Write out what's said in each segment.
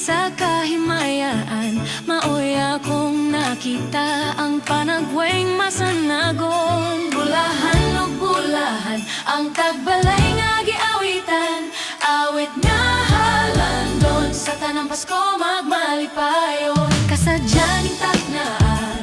sa kahimayaan, maoy akong nakita ang panagweng masanagon. Bulahan ug bulahan ang tagbalay nga giawitan, awit nga halandon sa tanang Pasko magmalipayon. Kasadyaning tagna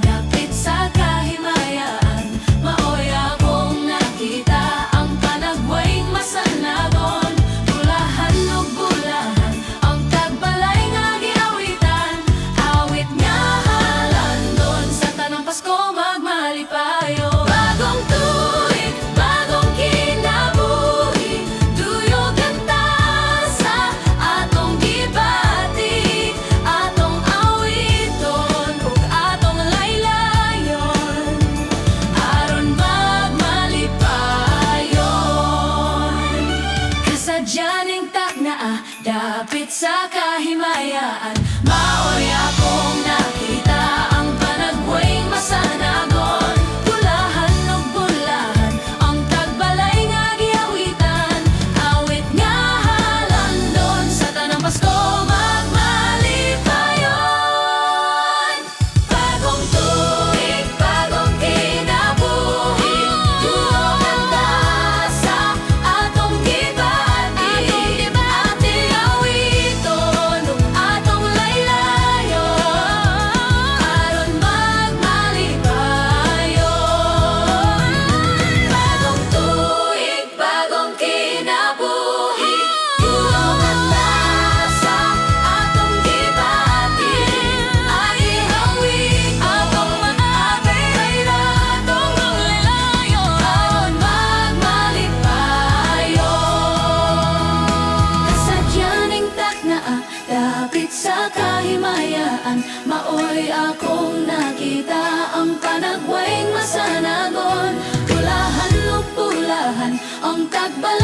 dapit sa kahimayaan, maoy akong nakita ang panagweng masanagon. Bulahan ug bulahan ang tagbalay nga giawitan, awit nga halandon sa tanang Pasko magmalipayon. Bagong tuig, bagong kinabuhi, tuyog ang tasa atong gibati, atong awiton ug atong laylayon, aron magmalipayon. Kasadyaning tagna dapit sa kahimayaan, maoy akong nakita ang panagweng masanagon. Bulahan ug bulahan ang tagbalay nga giawitan, awit nga halandon sa tanang Pasko magmalipayon. Bagong tuig, bagong kinabuhi, tuyog ang tasa atong gibati, ating awiton ug atong laylayon, aron magmalipayon. Bagong tuig, bagong kinabuhi, tuyog ang tasa atong gibati, ating awit atong maabay atong laylayon, aron magmalipayon. Kasadyaning tagna dapit sa kahimayaan, maoy akong nakita ang panagweng masanagon. Bulahan ug bulahan ang tagbalay